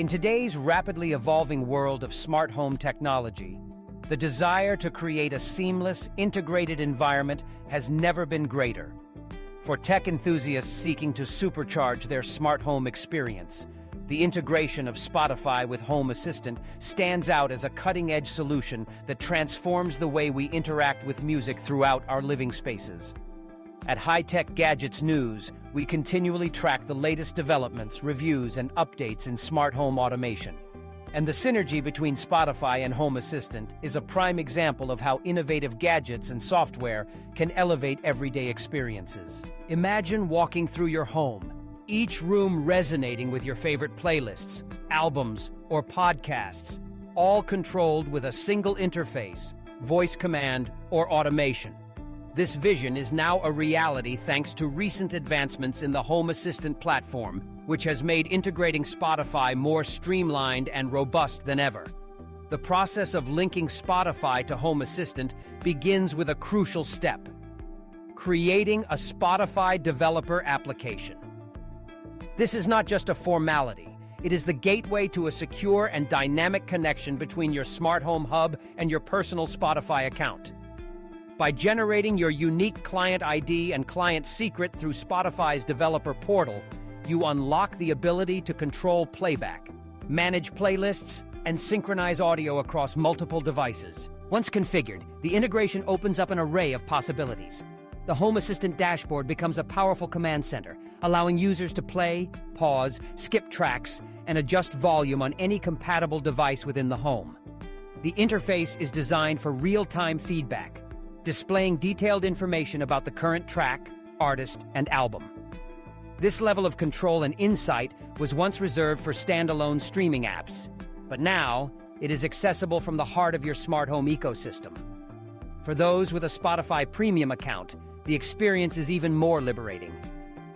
In today's rapidly evolving world of smart home technology, the desire to create a seamless, integrated environment has never been greater. For tech enthusiasts seeking to supercharge their smart home experience, the integration of Spotify with Home Assistant stands out as a cutting-edge solution that transforms the way we interact with music throughout our living spaces. At High Tech Gadgets News, we continually track the latest developments, reviews, and updates in smart home automation. And the synergy between Spotify and Home Assistant is a prime example of how innovative gadgets and software can elevate everyday experiences. Imagine walking through your home, each room resonating with your favorite playlists, albums, or podcasts, all controlled with a single interface, voice command, or automation. This vision is now a reality thanks to recent advancements in the Home Assistant platform, which has made integrating Spotify more streamlined and robust than ever. The process of linking Spotify to Home Assistant begins with a crucial step: creating a Spotify developer application. This is not just a formality. It is the gateway to a secure and dynamic connection between your smart home hub and your personal Spotify account. By generating your unique client ID and client secret through Spotify's developer portal, you unlock the ability to control playback, manage playlists, and synchronize audio across multiple devices. Once configured, the integration opens up an array of possibilities. The Home Assistant dashboard becomes a powerful command center, allowing users to play, pause, skip tracks, and adjust volume on any compatible device within the home. The interface is designed for real-time feedback, displaying detailed information about the current track, artist, and album. This level of control and insight was once reserved for standalone streaming apps, but now it is accessible from the heart of your smart home ecosystem. For those with a Spotify Premium account, the experience is even more liberating.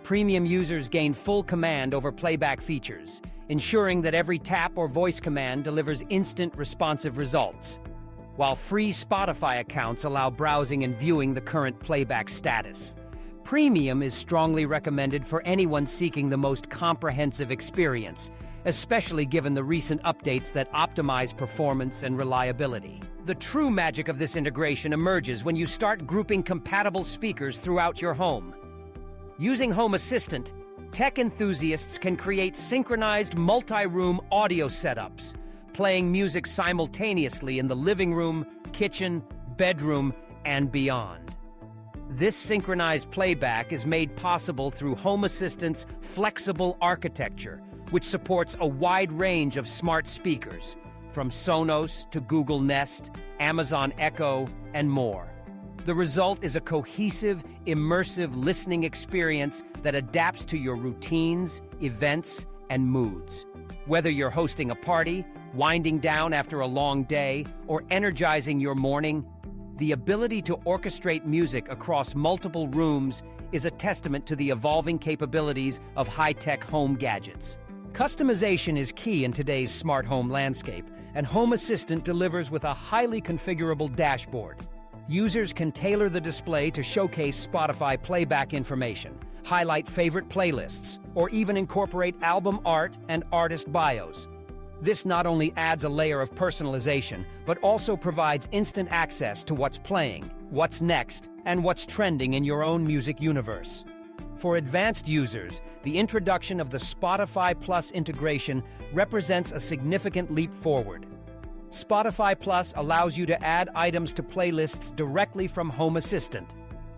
Premium users gain full command over playback features, ensuring that every tap or voice command delivers instant responsive results, while free Spotify accounts allow browsing and viewing the current playback status. Premium is strongly recommended for anyone seeking the most comprehensive experience, especially given the recent updates that optimize performance and reliability. The true magic of this integration emerges when you start grouping compatible speakers throughout your home. Using Home Assistant, tech enthusiasts can create synchronized multi-room audio setups, playing music simultaneously in the living room, kitchen, bedroom, and beyond. This synchronized playback is made possible through Home Assistant's flexible architecture, which supports a wide range of smart speakers, from Sonos to Google Nest, Amazon Echo, and more. The result is a cohesive, immersive listening experience that adapts to your routines, events, and moods. Whether you're hosting a party, winding down after a long day, or energizing your morning, the ability to orchestrate music across multiple rooms is a testament to the evolving capabilities of high-tech home gadgets. Customization is key in today's smart home landscape, and Home Assistant delivers with a highly configurable dashboard. Users can tailor the display to showcase Spotify playback information, highlight favorite playlists, or even incorporate album art and artist bios. This not only adds a layer of personalization, but also provides instant access to what's playing, what's next, and what's trending in your own music universe. For advanced users, the introduction of the Spotify Plus integration represents a significant leap forward. Spotify Plus allows you to add items to playlists directly from Home Assistant,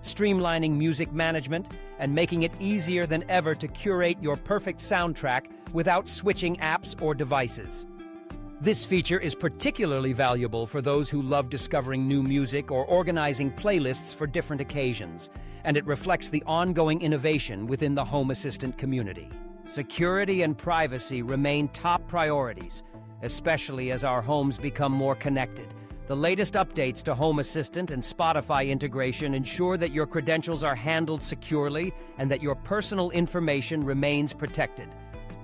streamlining music management and making it easier than ever to curate your perfect soundtrack without switching apps or devices. This feature is particularly valuable for those who love discovering new music or organizing playlists for different occasions, and it reflects the ongoing innovation within the Home Assistant community. Security and privacy remain top priorities, especially as our homes become more connected. The latest updates to Home Assistant and Spotify integration ensure that your credentials are handled securely and that your personal information remains protected.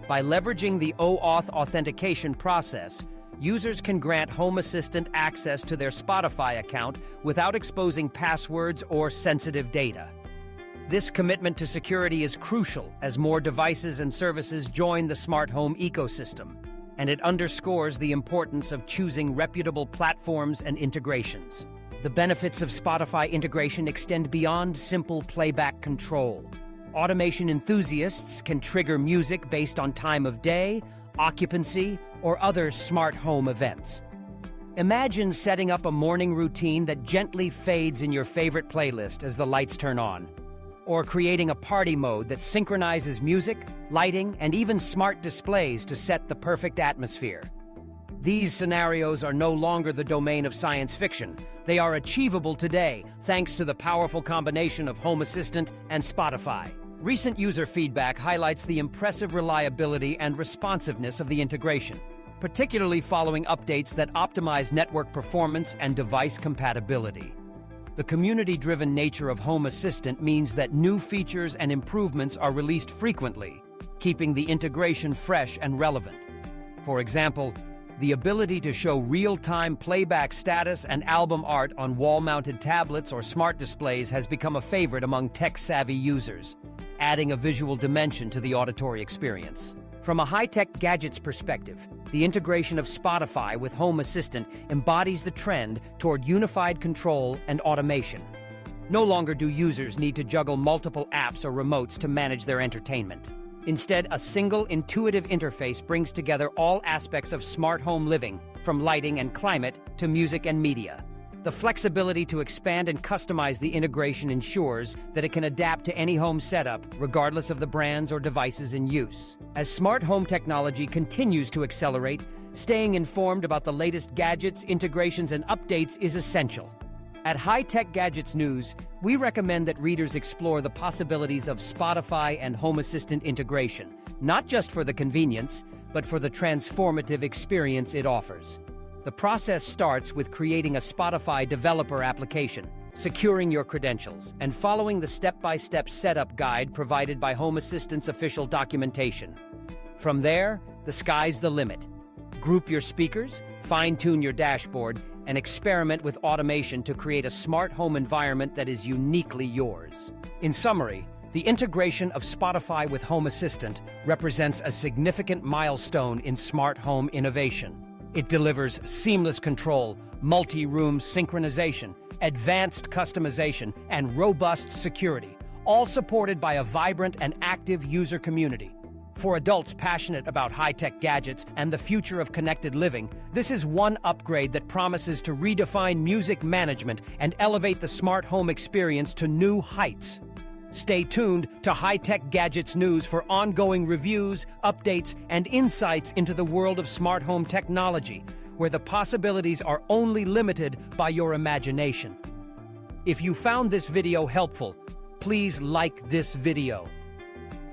By leveraging the OAuth authentication process, users can grant Home Assistant access to their Spotify account without exposing passwords or sensitive data. This commitment to security is crucial as more devices and services join the smart home ecosystem. and it underscores the importance of choosing reputable platforms and integrations. The benefits of Spotify integration extend beyond simple playback control. Automation enthusiasts can trigger music based on time of day, occupancy, or other smart home events. Imagine setting up a morning routine that gently fades in your favorite playlist as the lights turn on, or creating a party mode that synchronizes music, lighting, and even smart displays to set the perfect atmosphere. These scenarios are no longer the domain of science fiction. They are achievable today, thanks to the powerful combination of Home Assistant and Spotify. Recent user feedback highlights the impressive reliability and responsiveness of the integration, particularly following updates that optimize network performance and device compatibility. The community-driven nature of Home Assistant means that new features and improvements are released frequently, keeping the integration fresh and relevant. For example, the ability to show real-time playback status and album art on wall-mounted tablets or smart displays has become a favorite among tech-savvy users, adding a visual dimension to the auditory experience. From a high-tech gadgets perspective, the integration of Spotify with Home Assistant embodies the trend toward unified control and automation. No longer do users need to juggle multiple apps or remotes to manage their entertainment. Instead, a single intuitive interface brings together all aspects of smart home living, from lighting and climate to music and media. The flexibility to expand and customize the integration ensures that it can adapt to any home setup, regardless of the brands or devices in use. As smart home technology continues to accelerate, staying informed about the latest gadgets, integrations, and updates is essential. At High Tech Gadgets News, we recommend that readers explore the possibilities of Spotify and Home Assistant integration, not just for the convenience, but for the transformative experience it offers. The process starts with creating a Spotify developer application, securing your credentials, and following the step-by-step setup guide provided by Home Assistant's official documentation. From there, the sky's the limit. Group your speakers, fine-tune your dashboard, and experiment with automation to create a smart home environment that is uniquely yours. In summary, the integration of Spotify with Home Assistant represents a significant milestone in smart home innovation. It delivers seamless control, multi-room synchronization, advanced customization, and robust security, all supported by a vibrant and active user community. For adults passionate about high-tech gadgets and the future of connected living, this is one upgrade that promises to redefine music management and elevate the smart home experience to new heights. Stay tuned to High Tech Gadgets News for ongoing reviews, updates, and insights into the world of smart home technology, where the possibilities are only limited by your imagination. If you found this video helpful, please like this video.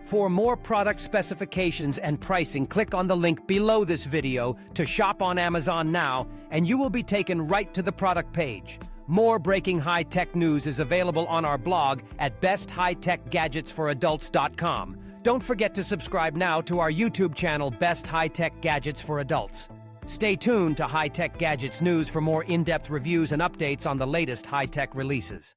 For more product specifications and pricing, click on the link below this video to shop on Amazon now, and you will be taken right to the product page. More breaking high-tech news is available on our blog at besthightechgadgetsforadults.com. Don't forget to subscribe now to our YouTube channel, Best High-Tech Gadgets for Adults. Stay tuned to High Tech Gadgets News for more in-depth reviews and updates on the latest high-tech releases.